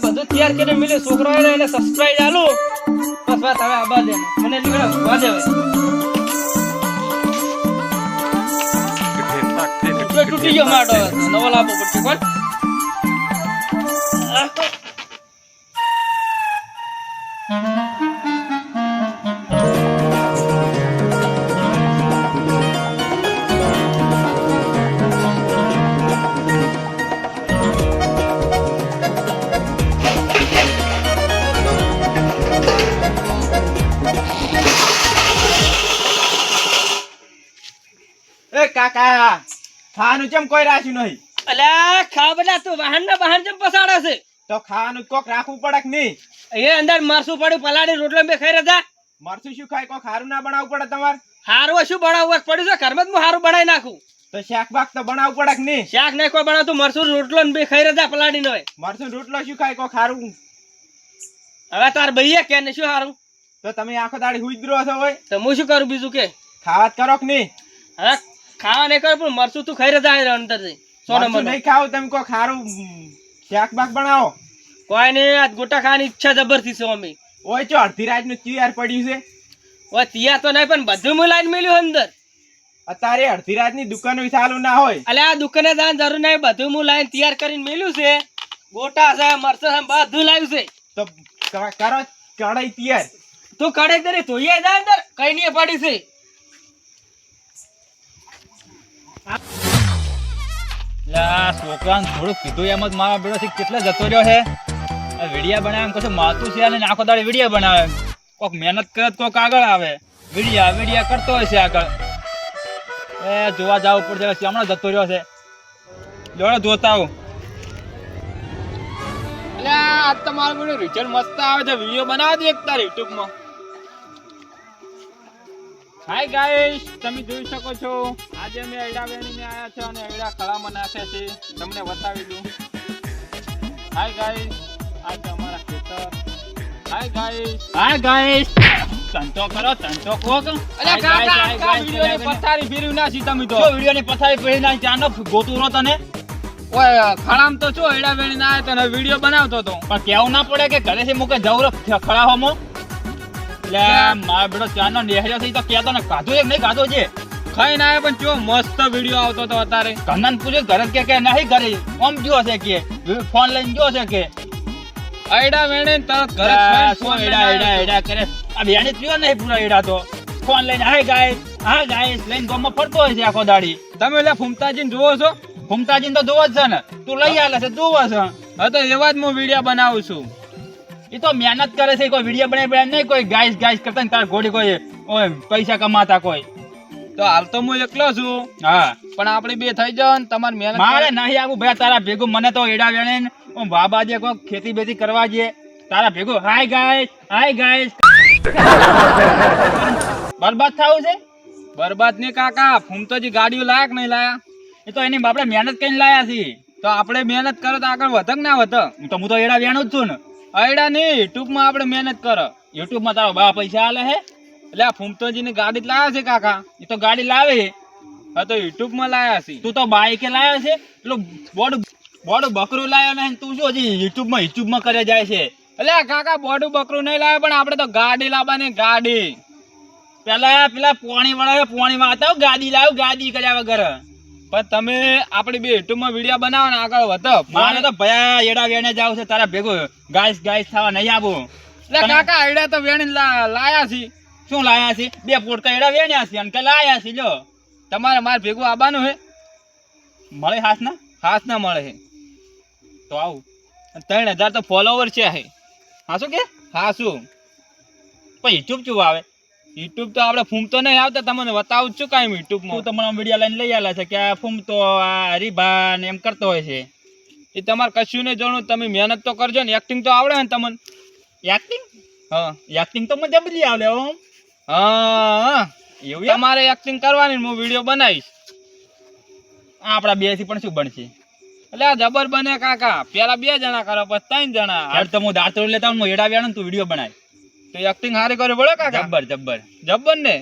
બધું તૈયાર કરીને મિલે છોકરો એને સબસ્ક્રાઇબ આલું બસ વાત હવે આબા દે મને નીકળો વાજે હવે તૂટી ગયો માટો નવો લાવવો પડશે કોણ કાકા ખાવાનું કેમ કોઈ રાખ્યું નહીં? અલ્યા ખા બના તું વાહન ને બહાર જેમ પસાડે છે તો ખાવાનું કોક રાખવું પડે કે નહીં? એ અંદર મરસું પડ્યું પલાળી રોટલો બે ખાઈ રહ્યા મરચું શું ખાય? કોક હારું ના બનાવવું પડે તમારે? હારું શું બનાવવું પડ્યું છે ઘરમાં હું હારું બનાવી નાખું તો શાક બાક તો બનાવવું પડે કે નહીં? શાક નહીં કોઈ બનાવતું મરસું રોટલો ને બે ખાઈ રહ્યા પલાળી નો મરચું રોટલો શું ખાય? કોક હારું હવે તાર ભાઈએ કે ને શું હારું તો તમે આખો દાડી હુઈ છો હોય તો હું શું કરું બીજું કે ખાવા કરો કે નહીં? હવે ખાવા નહીં કરું પણ મરસું તું ખાઈ રહ્યા અંદર સોનો મરચું નહીં ખાવ તમે કોક હારું શાક બાક બનાવો. કોઈ નહીં આ ગોટા ખાવાની ઈચ્છા જબરથી છે અમે ઓય ચો અડધી રાત નું તૈયાર પડ્યું છે. ઓય તૈયાર તો નહીં પણ બધું હું લાઈન મેલ્યું અંદર અત્યારે અડધી રાત ની દુકાનો ચાલુ ના હોય. અલે આ દુકાને જવાની જરૂર નહીં બધું હું લાઈન તૈયાર કરીને મેલ્યું છે ગોટા છે મરચા છે બધું લાવ્યું છે તો કરો કઢાઈ તૈયાર. તું કડે દે તું જા અંદર કઈ નહીં પડી છે છોકરાને થોડુંક કીધું એમ જ મારા બેડો કેટલા જતો રહ્યો છે વિડિયા બનાવે કશું માતું છે અને આખો દાડે વિડિયા બનાવે કોક મહેનત કરે કોક આગળ આવે વિડિયા કરતો હોય છે આગળ એ જોવા જવું પડશે હમણાં જતો રહ્યો છે જોડે જોતા આવું એટલે આજ તો મારો બેડો રિઝલ્ટ મસ્ત આવે છે વિડિયો બનાવી દે એક તાર યુટ્યુબ માં હાય ગાઈસ તમે જોઈ શકો છો આજે અમે એડા વેણીને આવ્યા છે અને એડા ખળામાં નાખે છે તમને બતાવી દઉં હાય ગાઈસ આ છે અમારા ખેતર હાય ગાઈસ તંતો કરો તંતો કોક અલે કાકા વિડિયો ની પથારી ફેરવી નાખી તમે તો વિડિયો ની પથારી ફેરવી નાખી ચાનો ગોતું રો તને ઓય ખળામ તો છો એડા વેણીને આવ્યો તો ને વિડિયો બનાવતો તો પણ કેવું ના પડે કે ઘરે થી મુકે જવરો ખળાવામાં એટલે મારા બેડો ચાનો નેહર્યો છે તો કેતો ને કાધું એક નહીં કાધું છે ખાઈ ના પણ જો મસ્ત વિડિયો આવતો તો અત્યારે ઘરનાને પૂછ્યું ઘરે કે નહીં ઘરે આમ જો છે કે ફોન લઈને જો છે કે એડા વેણે તરત ઘરે શું એડા કરે આ બેણી થયો નહીં પૂરા એડા તો ફોન લઈને હા ગાઈસ લઈને ગામમાં ફરતો હોય છે આખો દાડી તમે એટલે ફૂમતાજીને જોવો છો ફૂમતાજીને તો જોવો જ છે ને તું લઈ આલે છે જોવો છે હા તો એવા જ હું વિડિયો બનાવું છું એ તો મહેનત કરે છે કોઈ વિડિયો બનાવી નહીં કોઈ ગાઈસ કરતા ને તાર ઘોડી કોઈ પૈસા કમાતા કોઈ તો હાલ તો હું એકલો છું હા પણ આપણે બે થઈ જાવ ને તમારી મહેનત મારે નહીં આવું ભાઈ તારા ભેગું મને તો એડા વેણે વાબાજે કોઈ ખેતી બેતી કરવા જઈએ તારા ભેગું હાય ગાઈસ બરબાદ થવું છે બરબાદ નહીં કાકા ફૂમતોજી ગાડીઓ લાયક નહીં લાયા એ તો એની આપણે મહેનત કરીને લાયા છીએ તો આપણે મહેનત કરો તો આગળ વધક ના વધ હું તો એડા વેણું જ છું ને આયડા નહીં યુટ્યુબમાં આપણે મહેનત કરો યુટ્યુબમાં તારો બા પૈસા આલે હે એટલે આ ફૂમતોજીની ગાડી જ લાયા છે કાકા એ તો ગાડી લાવે હા તો યુટ્યુબમાં લાયા છે તું તો બાઈકે લાયો છે પેલું બોડું બકરું લાયો ને તું શું હજી યુટ્યુબમાં કરે જાય છે એટલે કાકા બોડું બકરું નહીં લાવે પણ આપણે તો ગાડી લાવવાની ગાડી પેલા પોણી વાળા પોણીમાં હતા ગાડી લાવ ગાડી કર્યા વગર પણ તમે આપણે બે યુટ્યુબમાં વિડીયો બનાવો ને આગળ વધો મારે તો ભયા એડા વેણે જાવ છે તારા ભેગું ગાઈસ થવા નહીં આવું એટલે કાકા એડા તો વેણી લાયા છે શું લાયા છે 2 પોટકા એડા વેણ્યા છે અને કે લાયા છે જો તમારે મારે ભેગું આવવાનું હે મળે હાથ ના મળે હે તો આવું 3000 તો ફોલોવર છે હે હા શું કે હા શું પણ યુટ્યુબ ચું આવે યુટ્યુબ તો આપણે ફૂમતો નહીં આવતા તમને બતાવું છું કાંઈ યુટ્યુબમાં તું તમને વિડીયો લઈને લઈ આલા છે કે આ ફૂમતો આ હરીભા ને એમ કરતો હોય છે એ તમારે કશું નહીં જાણવું તમે મહેનત તો કરજો ને એક્ટિંગ તો આવડે ને તમને એક્ટિંગ તો મને બધી આવડે હો હા એવું તમારે એક્ટિંગ કરવાની હું વિડીયો બનાવીશ આપણા બે થી પણ શું બનશે એટલે આ જબર બને કાકા પેલા 2 જણા કરો પછી 3 જણા યાર તો હું દાંત લેતા હું એડા વેણ તું વિડીયો બનાય તો એક્ટિંગ હારી કરે બોલે કાકા જબ્બર ને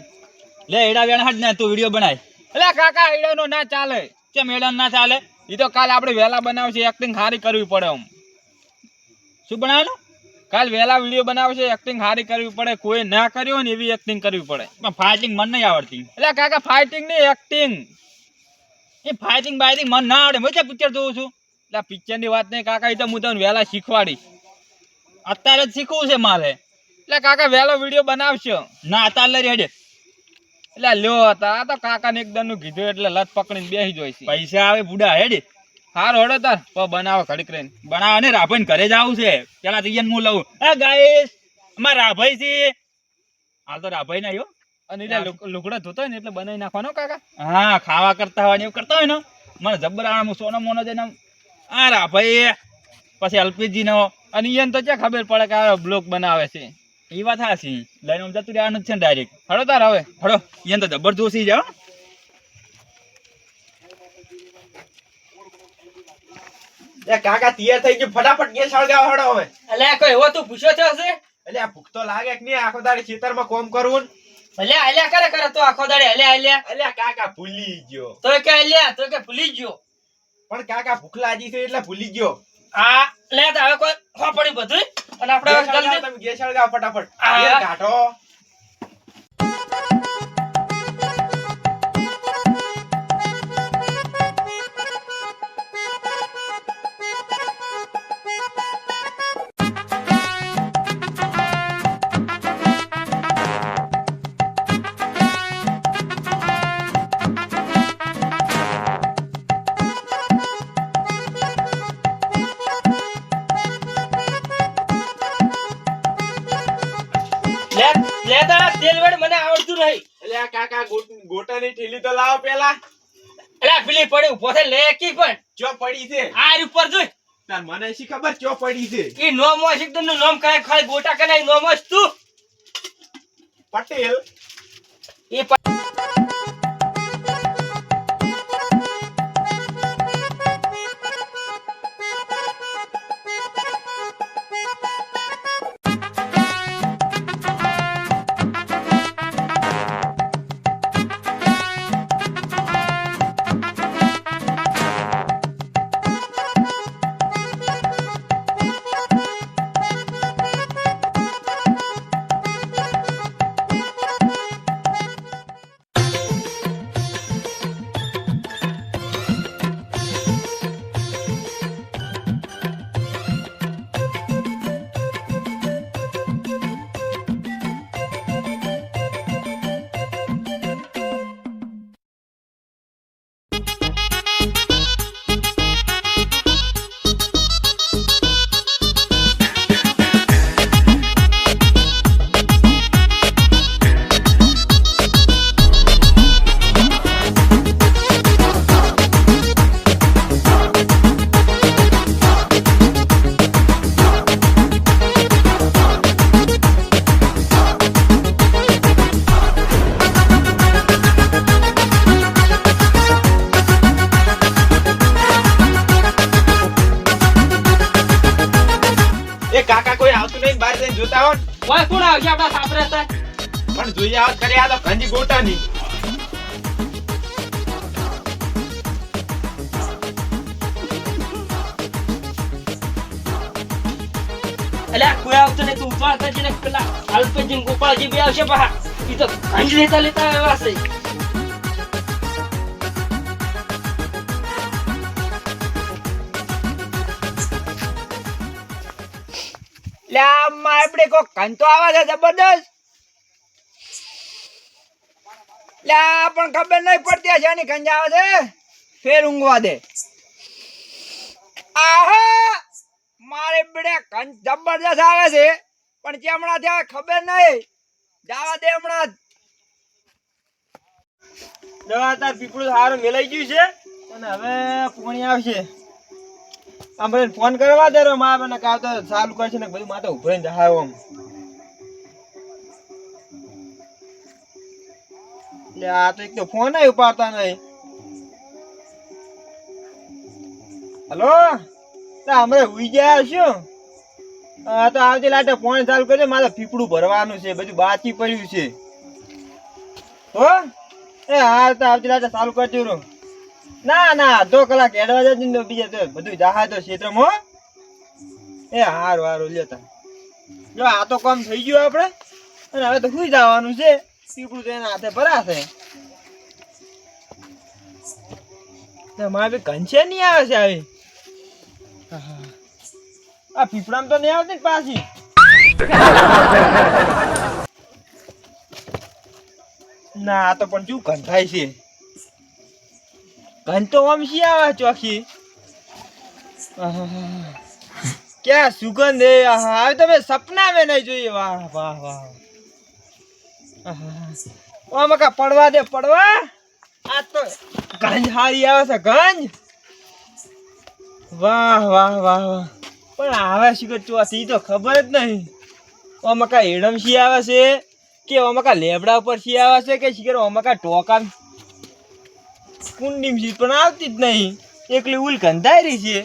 લે એડા વેણ હાડ ને તું વિડીયો બનાય એટલે કાકા એડા નો ના ચાલે કેમ મેડમ ના ચાલે? એ તો કાલ આપણે વહેલા બનાવશે, એક્ટિંગ સારી કરવી પડે. આમ શું બનાવવાનું? કાલ વહેલા વિડીયો બનાવશે, એક્ટિંગ સારી કરવી પડે. કોઈ ના કર્યો હોય ને એવી એક્ટિંગ કરવી પડે. પણ ફાઇટિંગ મને નહીં આવડતી. એટલે કાકા ફાઇટિંગ નહીં, એક્ટિંગ. એ ફાઇટિંગ બાઇટિંગ મને ના આવડે. હું પિક્ચર જોઉં છું. એટલે પિક્ચરની વાત નહીં કાકા, એ તો હું તમને વહેલા શીખવાડીશ. અત્યારે જ શીખવું છે મારે. એટલે કાકા વહેલો વિડીયો બનાવશો. ના અત્યારે લઈ હેડે. એટલે લ્યો હતા આ તો કાકાને એકદમ નું કીધું એટલે લત પકડીને બેસી જોઈ છે. પૈસા આવે બુડા હેડે. હાર હોડો તાર બનાવો ઘડીક રહીને બનાવો ને. રાભાઈ ઘરે જ આવું છે. પેલા તૈયાર હું લઉં. ગાઈસ અમાર રાભાઈ છે. હાલ તો રાભાઈ ના આવ્યો અને એટલે લુગડા ધોતો ને એટલે બનાવી નાખવાનો કાકા. હા ખાવા કરતા હોય ને એવું કરતા હોય ને મને જબરા હું સોનો મોનો જઈને આ રાભાઈ પછી એલપીજી નો અને એને તો ક્યાં ખબર પડે કે આ બ્લોક બનાવે છે. એ વાત હાસી લઈને જતું રહેવાનું જ છે ને ડાયરેક્ટ. હડો તાર હવે હડો. એને તો જબર જોશી જાઓ. કાકા તૈયાર થઈ ગયું, ફટાફટ ગેસ સળગાવ હડો હવે. અલ્યા કોઈ એવો તું પૂછ્યો છે હશે? એટલે આ ભૂખ તો લાગે કે નહીં આખો દાડે ખેતરમાં કોમ કરવું. અલ્યા અલ્યા કરે તો આખો દાડે અલ્યા અલ્યા. અલ્યા કાકા ભૂલી ગયો. તો કે અલ્યા તો કે ભૂલી ગયો. પણ કાકા ભૂખ લાગી છે એટલે ભૂલી ગયો. આ લે તો હવે કોઈ ખો પડી બધું અને આપણે જલ્દી તમે ગેસ સળગાવ ફટાફટ. હા. ગેસ કાઢો. લે તારા તેલ વડ મને આવડતું નહીં. અલ્યા કાકા ગોટાની ઠેલી તો લાવો પેલા. અલ્યા પેલી પડી ઉભો થઈ લે કી પણ ચો પડી છે. આ ઉપર જોઈ તાર મને શી ખબર ચો પડી છે. ઈ નોમ હોય એકદમ નું નોમ કાય ખાલી ગોટા કનાઈ નોમ હોય તું પટેલ. ઈ કાકા કોઈ આવતું નહીં બહાર જઈને જોતા હો. કોઈ કોણ આવશે આપડા સાપરે હતા પણ જોઈએ આવત કરી આ તો ઘંજી ગોટાની. અલ્યા કોઈ આવતું નહીં તું ઉપાડ કરજે ને પેલા અલ્પજીન ગોપાળજી બે આવશે પા ઈ તો કંજ લેતા લેતા આવ્યા છે. આપણે કોઈ કંતો આવે છે જબરદસ્ત. પણ ખબર નહીં પડતી છે એની કંજ આવે છે. ફેર ઊંઘવા દે. આહા મારે બેડે કંજ જબરદસ્ત આવે છે પણ જે હમણાં ત્યાં ખબર નહીં. જવા દે હમણાં. દવા તાર પીપળું સારું મેલાઈ ગયું છે અને હવે પાણી આવશે. આપણે ફોન કરવા દે રો માં મને કાવ તો ચાલુ કરશે ને બધું માથે ઉભો રહીને જહાવ આમ. લે આ તો એક તો ફોન આય ઉપાડતા નહીં. હેલો તા હમણાં હુઈ ગયા શું? હા તો આવતી લાટે ફોન ચાલુ કરજો. મારે પીપળું ભરવાનું છે, બધું બાકી પડ્યું છે. હો એ હા તો આવતી લાટે ચાલુ કરજો રો. ના ના અડધો કલાક એડવા જતી ને બીજે તો બધું જહાજ તો ક્ષેત્રમાં હો. એ હારું હારું લ્યો તા જો આ તો કામ થઈ ગયું આપણે અને હવે તો સુઈ જવાનું છે પીપળું તો એના હાથે ભરાશે મારે ઘનશે નહીં આવે છે આવી આ પીપળામાં તો નહીં આવતી ને પાછી ના આ તો પણ શું ઘન થાય છે ઘન તો આમ શી આવે ચોખી ક્યાં સુગંધ હે હવે તો મેં સપના મેં નહીં જોઈએ વાહ વાહ વાહ આમાં કા પડવા દે પડવા આ તો ગંજ હારી આવે છે ગંજ વાહ વાહ વાહ વાહ પણ આવે શીખર ચોથી તો ખબર જ નહીં આમાં કા એડમ શી આવે છે કે આમાં કા લેબડા ઉપર શી આવે છે કે શીખર આમાં કા ટોકા કુંડીમ શી પણ આવતી જ નહીં એકલી ઉલ ગંધાઈ રહી છે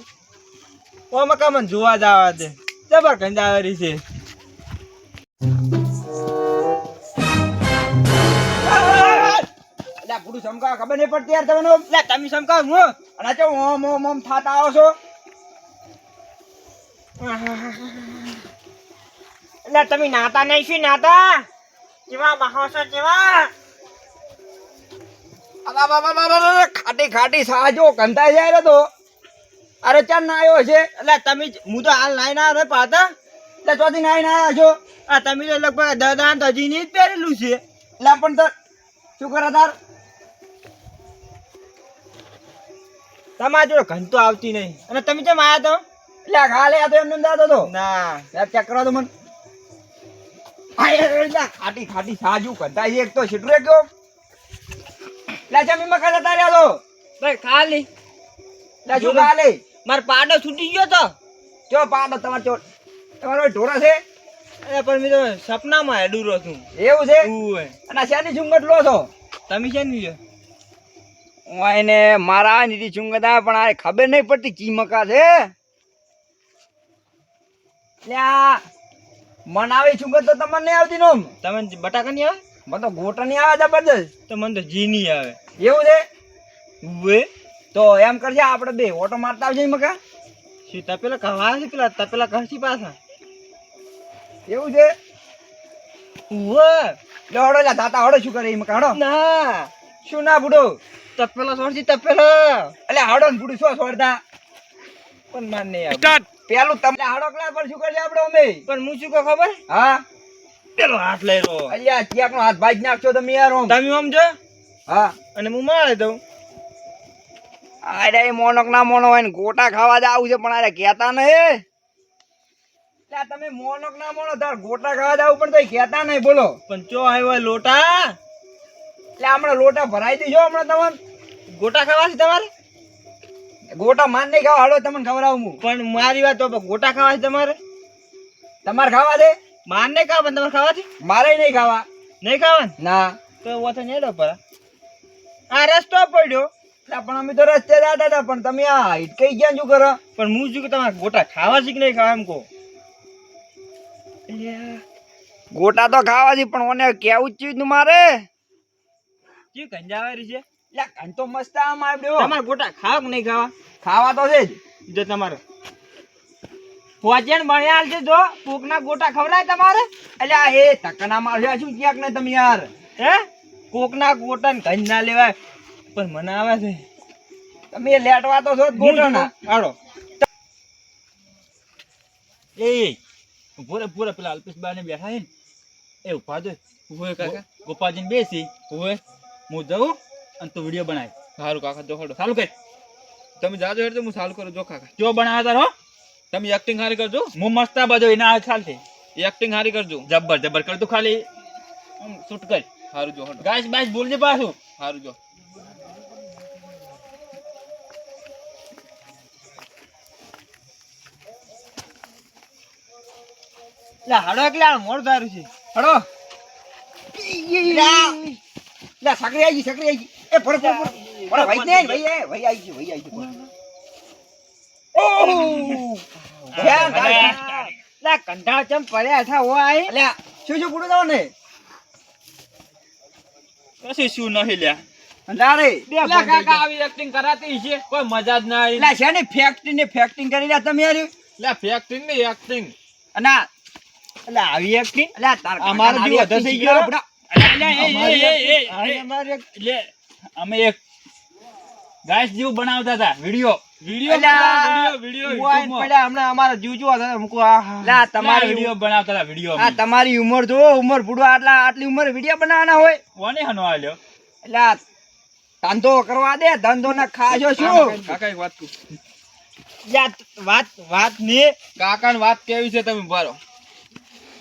આમાં કા મને જોવા જ આવે છે જબર ગંધાઈ રહી છે પૂરું સમકાવ ખબર નહીં પડતી યાર તમને લે તમે સમકાવ હું અને ચો ઓમ ઓમ ઓમ થાતા આવો છો એટલે તમે નાતા નહીં શું નાતા કેવા મહાસો કેવા ખાટી ખાટી સાજો કંટાઈ જાય તો અરે ચાર ના આવ્યો છે એટલે તમે હું તો હાલ નાઈ ના પાતા એટલે ચોથી નાઈ ના આવ્યા છો આ તમે તો લગભગ દાદા તો હજી નહીં જ પહેરેલું છે એટલે પણ તો શું કરે તાર તમારા જોડે ઘન તો આવતી નહીં અને તમે કેમ આયા તો એટલે ખાલે આ તો એમને દાદો તો ના યાર ચેક કરો તો મને ખાટી ખાટી સાજુ કંટાઈ છે એક તો છીટરે ગયો લે જમીનમાં ખાતા તાર્યા તો ભાઈ ખાલી લે શું ખાલે મારો પાડો છૂટી ગયો તો ચો પાડો તમારો ઢોરા છે અરે પણ મેં તો સપનામાં હેડુરો છું એવું છે ઉવે અને શેની ચુંગટ લો છો તમે છે ને એને મારા નીતિ ચુંગત આવે પણ આ ખબર નહીં પડતી કી મકા છે લ્યા મન આવી ચુંગત તો તમને નહીં આવતી નોમ તમે બટાકા નહીં આવે મને તો ગોટા નહીં આવે જબરદસ્ત તો મને તો જી નહીં આવે એવું છે ઉવે તો એમ કરજે આપણે બે ઓટો મારતા આવજે મકા શું તપેલા કવા છે પેલા તપેલા કહી પાછા એવું છે ઉવે લે હડો લા તાતા હડો શું કરે એ મકા હડો ના શું ના બુડો તપેલા છોડતી તપેલા એટલે હડો ને બુડું શું છોડતા પણ માન નહીં આવે પેલું તમને હડો ક્લાસ પર શું કરજે આપણે અમે પણ હું શું કહું ખબર હા પેલો હાથ લઈ રો અલ્યા ક્યાંક નો હાથ ભાઈ નાખશો તમે યાર ઓમ તમે આમ જો હા અને હું મારે દઉં અરે મોનક ના મોનો હોય ને ગોટા ખાવા જ આવું છે પણ અરે કહેતા નહીં તમે મોનક ના મોનો તાર ગોટા ખાવા જ આવું પણ તો કહેતા નહીં બોલો પણ ચો આવ્યો લોટા એટલે હમણાં લોટા ભરાઈ દીજો હમણાં તમને ગોટા ખાવા છે તમારે ગોટા માન નહીં ખાવા હળો તમને ખવડાવું હું પણ મારી વાત તો ગોટા ખાવા છે તમારે તમારે ખાવા દે માર નહીં ખાવા પણ તમારે ખાવા છે મારે નહીં ખાવા નહીં ખાવા ના તો વોથો નેડો પર આ રસ્તો પડ્યો એટલે પણ અમે તો રસ્તે જતા હતા પણ તમે આ હિટકાઈ ગયા શું કરો પણ હું શું કે તમારે ગોટા ખાવા છે કે નહીં ખાવા એમ કહો ગોટા તો ખાવા છે પણ ઓને કેવું જ ચીજ નું મારે શું કંજાવારી છે એટલે કાન તો મસ્ત આમ આવ્યો તમારે ગોટા ખાવા કે નહીં ખાવા ખાવા તો છે જ જો તમારે ભોજન બન્યા છે જો કોકના ગોટા ખવડાય તમારે એટલે આ એ તકના મારશે શું ક્યાંક ને તમે યાર હે કોકના ગોટા ને કંઈ ના લેવાય પણ મને આવે છે તમે લેટવા તો છો જ ગોટાના આડો એ પૂરા પેલા અલ્પેશબા ને બેઠા છે ને એ ઉભા દો ઉભો કાકા ગોપાજીને બેસી ઉભો હું જાઉં અને તું વિડીયો બનાય સારું કાકા જો હડો સારું કર તમે જાજો એટલે હું સારું કરું જો કાકા જો બનાવે તારો તમે એક્ટિંગ હારી કરજો હું મસ્ત બાજો એના આ ચાલશે એક્ટિંગ હારી કરજો જબ્બર જબ્બર કર તું ખાલી શૂટ કર સારું જો હડો ગાઈસ બાઈસ બોલજે પાછું સારું જો લા હડો એકલા મોર ધારું છે હડો લે સકરી આવી એ પર ભાઈ ને ભાઈ એ ભાઈ આવી ગઈ ઓ લા કંટાળ ચમ પડ્યા થા હો આઈ લે શું શું પૂરું જાવ ને કશું શું નહીં લ્યા તારે લે કાકા આવી એક્ટિંગ કરાતી છે કોઈ મજા જ ના આવી એટલે છે ને ફેક્ટિંગ કરી રહ્યા તમે યાર લે ફેક્ટિંગ ની એક્ટિંગ અને એટલે આવી એક્ટિંગ એટલે તાર અમારો જીવ વધે થઈ ગયો. એટલે અમે એક ગાઈસ જેવું બનાવતા હતા વિડિયો વિડિયો બનાવતા હતા વિડિયો તમારી ઉંમર જો ઉંમર બુડો આટલી ઉંમર વિડિયો બનાવવાના હોય કોને હનો આલ્યો એટલે આ ધંધો કરવા દે ધંધો ના ખાજો શું કાકા એક વાત કહું વાત ને કાકા ને વાત કેવી છે તમે બારો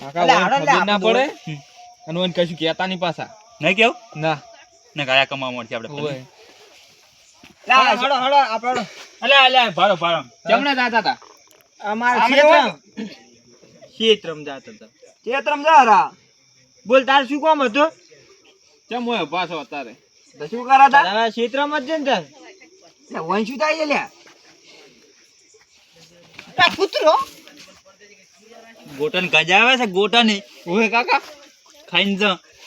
કાકા અલા, ઓન હાડો લે, ખબર ના આપણે પડે અને ઓન કશું કહેતા નહીં પાછા નહીં કેવું ના ને ગાયા કમાવા મળશે આપણે ઓય હડો આપડો અલ્યા ભારો જમણે જાતા હતા અમારા ક્ષેત્રમ જાતા હતા ક્ષેત્રમ જારા બોલ તાર શું કામ હતું ચમ હોય પાછો અત્યારે તો શું કરા તા હવે ક્ષેત્રમાં જ ને લે વંશુ થાય છે લ્યા આ પુત્રો ગોટન ગજા આવે છે ગોટની ઓય કાકા ખાઈને જ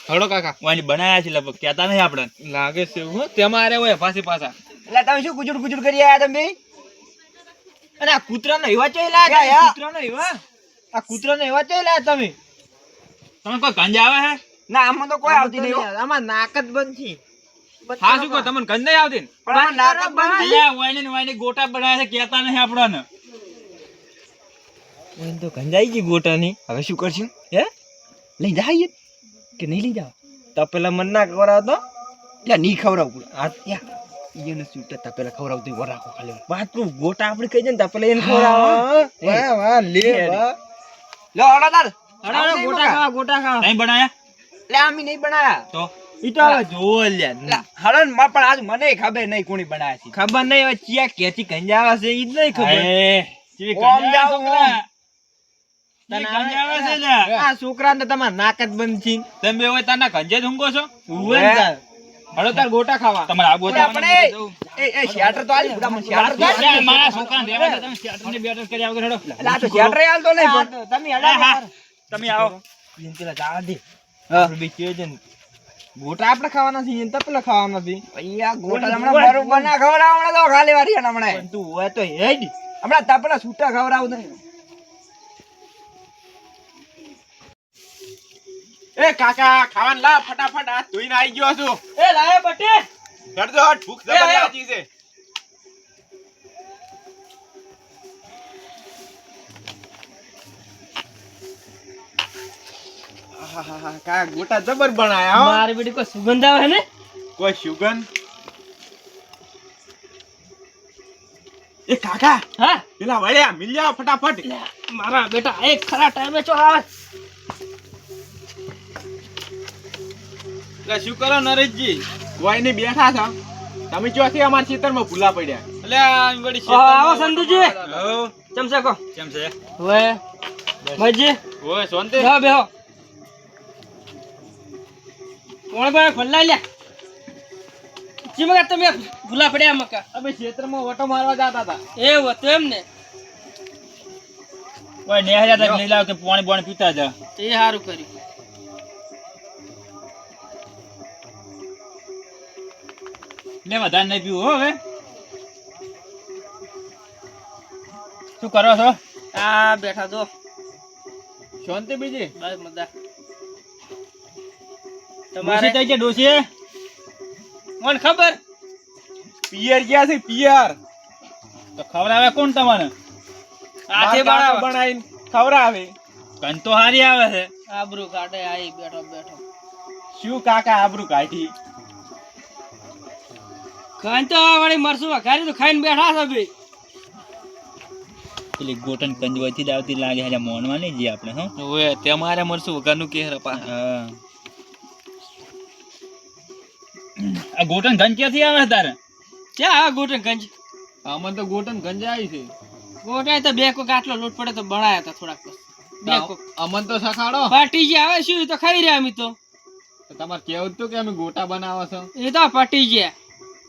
હડો કાકા વાણી બનાયા છે લગભગ કહેતા નહીં આપણે લાગે છે હું તેમાં હોય પાછી પાછા એટલે તમે શું ગુજુડ કરી આયા તમે અને આ કૂતરાનો એવા ચોઈ આ કૂતરાનો એવા ચોઈ લાયા તમે તમે કોઈ ગંજા આવે છે ના આમાં તો કોઈ આવતી નહીં હો. આમાં નાક જ બંધ છે હા શું કહો તમને ગંધ નહીં આવતી ને પણ આમાં નાક જ બંધ છે. અલ્યા વાણી ગોટા બનાયા છે કહેતા નહીં આપણને તો ગંજાઈ ગઈ ગોટાની હવે શું કરશું હે લઈ જાય કે નહીં લઈ જાવ તપેલા મન ના ખવડાવતો એટલે નહીં ખવડાવું આ ત્યાં એને સૂટ તપેલા ખવડાવતું વર રાખો ખાલી વાત તું ગોટા આપણે કહી દે ને તપેલા એને ખવડાવો વાહ લે વાહ લો હળો ગોટા ખાવા નહીં બનાયા લે આમી નહીં બનાયા તો ઈ તો હવે જોવો લ્યા હળન માં પણ આજ મને ખબર નહીં કોની બનાયા છે ખબર નહીં હવે ચિયા કેથી ગંજાવા છે ઈ જ નહીં ખબર કેવી ઓમ ગંજા જાવ, છોકરા. તને કેવી ગંજા આવે છે લ્યા. આ છોકરાને તમાર નાક જ બંધ છે તમે હવે તારના ગંજે જ ઊંઘો છો હડો તાર ગોટા ખાવા તમારે આ ગોટા આપણે એ શેટર તો આલી બુડા મને શેટર તો આલી. અલ્યા, મારા છોકરાને રહેવા દે, તમે શેટરને બેટર કર્યા વગર હેડો. એટલે આ તો શેટર આલ તો નહીં પણ તમે હા, હા. તમે આવો પેલા જવા દે આપણે બે કે છે ને ગોટા આપણે ખાવાના છે એને તપેલા ખાવાના છે અહીંયા ગોટા હમણાં બરોબર ના ખવડાવવાના તો ખાલી વારી હમણાં પણ તું હોય તો હેડ હમણાં તપેલા છૂટા ખવડાવ નહીં એ કાકા ખાવાનું લા ફટાફટ હાથ ધોઈને આવી ગયો છું એ લાય બટે કરજો હટ ભૂખ જબર લાગી છે આહાહા, કાકા ગોટા જબર બનાયા હો મારી બેટી કોઈ સુગંધ આવે ને કોઈ સુગંધ એ કાકા હા પેલા વળ્યા મિલ જાઓ ફટાફટ મારા બેટા એક ખરા ટાઈમે ચો આવે એટલે શું કરો નરેશજી વાઈને બેઠા છો તમે ચોથી અમારા ખેતરમાં ભૂલા પડ્યા એટલે આ વળી આવો સંતુજી હો, ચમચા કો કેમ છે હવે મજી ઓય શાંતિ બેહો બેહો કોણ કોણ ખોલ્લા લ્યા ચીમકા તમે ભૂલા પડ્યા મકા અમે ખેતરમાં ઓટો મારવા જતા હતા એ હતો એમ ને કોઈ નેહરા તક નહીં લાવ કે પાણી પીતા જા એ સારું કર્યું લે વધારે નહીં પીવું હો હવે શું કરો છો આ બેઠા જો શાંતિ બીજી બસ મજા ડોસી થઈ ગયા ડોસી મને ખબર પિયર ગયા છે પિયર તો ખવડાવે કોણ તમને આજે બાળા બનાવીને ખવડાવે કંન તો હારી આવે છે આબરૂ કાઢે આઈ બેઠો બેઠો શું કાકા આબરૂ કાઢી ખાઈ તો વળી મરસું વઘારી તો ખાઈને બેઠા છે બે પેલી ગોટન કંજવાથી જ આવતી લાગે છે મોનમાં નહીં જઈએ આપણે હો ઓય તમારે મરશું વગરનું કે રપા હા. આ ગોટન ગંજ ક્યાંથી આવે છે તારે ક્યાં આ ગોટન ગંજ આમાં તો ગોટન ગંજાઈ છે ગોટાય તો બે કોક આટલો લોટ પડે તો બનાયા હતા થોડાક તો બે કોક અમન તો સખાડો પાટી ગયા આવે શું એ તો ખાઈ રહ્યા અમે તો તમારે કેવું તું કે અમે ગોટા બનાવો છો એ તો પાટી ગયા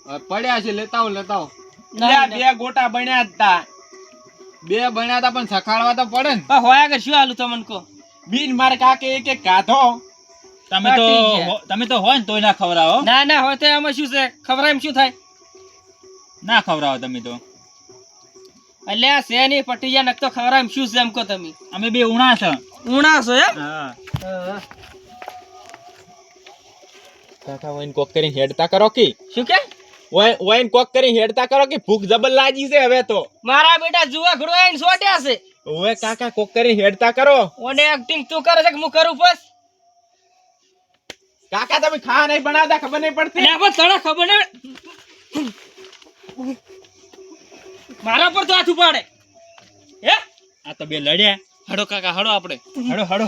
હવે પડ્યા છે લેતા આવો ના, બે ગોટા બન્યા હતા બે બન્યા હતા પણ સખાડવા તો પડે ને હોયા કર શું આલું તમને કો બીન મારે કાકે એક એક કાઢો તમે તો હોય ને તોય ના ખવડાવો. ના ના હોય તો આમાં શું છે ખવરાય એમ શું થાય ના ખવડાવો તમે તો. એટલે આ છે નહીં પટીયા નક તો ખવરાય એમ શું છે એમ કહો તમે અમે બે ઉણા છે. ઉણા છો એમ હા. કાકા વઈન કોક કરીને હેડતા કરો કે શું કે વઈન કોક કરીને હેડતા કરો કે ભૂખ જબર લાગી છે હવે તો. મારા બેટા જુવા ઘડવાઈને સોટ્યા છે ઓય કાકા કોક કરીને હેડતા કરો. ઓને એક્ટિંગ તું કરે છે કે હું કરું બસ કાકા તમે ખાવા નહીં બનાવતા ખબર નહીં પડતી. લે બસ તને ખબર ને મારા પર તો હાથ ઉપાડે હે આ તો બે લડ્યા. હડો કાકા હડો આપણે હડો હડો.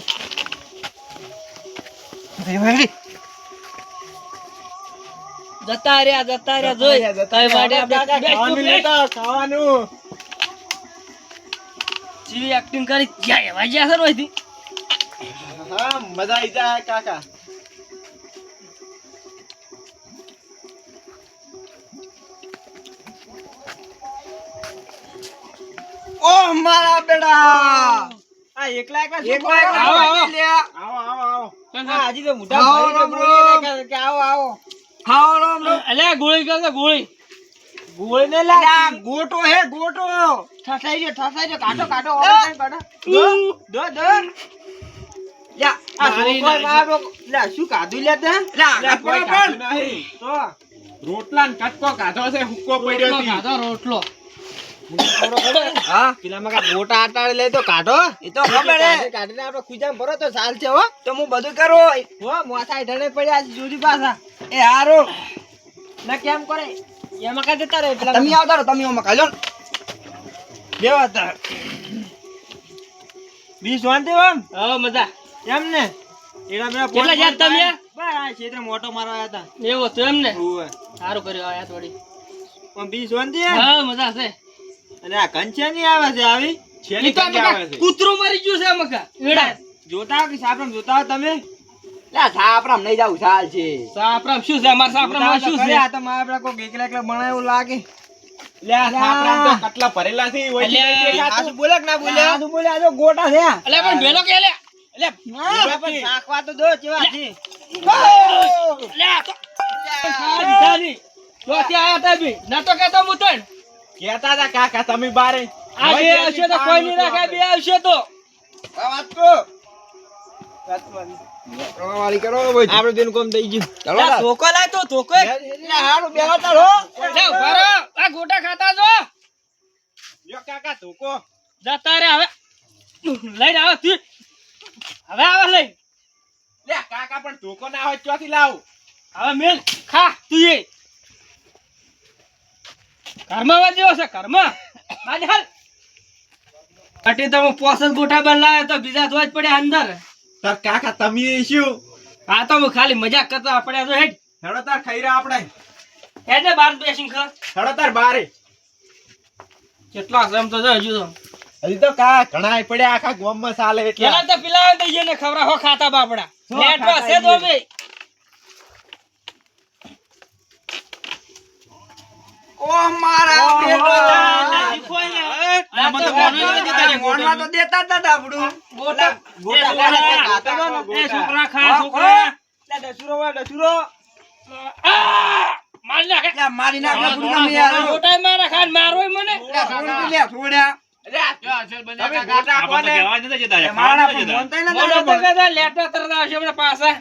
જતા રહ્યા જોઈ કઈ માટે ખાવાનું લેતા ખાવાનું. જીવી એક્ટિંગ કરી જાય વાજ્યા સર હોયથી હા મજા આવી જાય કાકા. ઓ મારા બેડા આ એકલા આવો આવો હાજી તો મોટા ભાઈ કે બોલી કે આવો ખાઓ રામ અલે ગોળી કર ગોળી ને લાગ ગોટો હે ગોટો ઠસાઈ જો કાટો દો યા આ છોકરો મારો લે શું કાધું લે તે તો રોટલા ને કટકો કાઢો છે હુક્કો પડ્યો છે. કાધો રોટલો હા પેલા મગા ગોટા આટાડે લે તો કાઢો એ તો ખબર હે કાઢીને આપણે ખુજામ ભરો તો ચાલ છે હો તો હું બધું કરું હો મોથા ઢળે પડ્યા જોડી પાછા એ હારો ના કેમ કરે એમાં કા જતા રે પેલા તમે આવતા રહો તમે ઓમાં કાજો બેવા તા બી શાંતિ વામ હા મજા કેમ ને એડા મેરા કેટલા જાત તમે બસ આ ક્ષેત્ર મોટો મારવા આયા તા એવો તો એમ ને ઓય સારું કર્યો આયા થોડી પણ બી શાંતિ હા મજા છે અને આ કંચેની આવે છે આવી છેલ્લી કંચી આવે છે. કૂતરું મરી ગયું છે મકા એડા જોતા કે સાપરામ જોતા તમે લા સાપરામ નહીં જાવ સાલ છે સાપરામ શું છે અમાર સાપરામ શું છે આ તો મારા કો એકલા એકલા બનાવ્યું લાગે લે આ સાપરામ તો કટલા ભરેલા છે ઓય આસુ બોલે કે ના બોલે આસુ બોલે આ તો ગોટા છે અલે પણ ભેલો કે લે અલે પણ નાખવા તો દો કેવા છે લે તો ખાજી તો ત્યાં આયા તા બી ના તો કેતો મુતણ કેતા હતા કાકા તમે બારે આ બે આવશે તો કોઈ નહીં રાખે બે આવશે તો વાત કો વાલી કરો આપણે બેન કોમ થઈ ગયું ચાલો ધોકો લાય તો ધોકો એટલે હાડું બેવા તાળો લે ઉભારો આ ગોટા ખાતા જો જો કાકા ધોકો જતા રે હવે લઈને આવ તું હવે આવ લઈ લે કાકા પણ ધોકો ના હોય ચોથી લાવ હવે મેલ ખા તું એ કર્મા વાજ્યો છે કર્મા બાજ હાલ અટે તો હું પોસત ગોઠા બનાવ્યો તો બીજા ધોજ પડ્યા અંદર તાર કાકા તમે શું આ તો હું ખાલી મજાક કરતા પડ્યા તો હેડ હેડો તાર ખાઈ રહ્યા આપણે હેડ ને બાર બેસીને ખા હેડો તાર બારે કેટલા જમ તો હજુ તો હજી તો કા ઘણા પડ્યા આખા ગોમમાં ચાલે એટલે પેલા તો પેલા દઈએ ને ખવરા હો ખાતા બાપડા નેટવા છે તો બે ઓ મારા પેલો મોણવા તો દેતા હતા ડાબડું ગોટા ખાતા એ છોકરા ખા છોકરા લે દસુરો વા દસુરો મારી નાખે મારી નાખે ગોટા મારા ખાન મારોય મને લે છોડ્યા તમે ગોટા કોને મારા પણ મોનતા ના લેટા તરતા હશે પાછા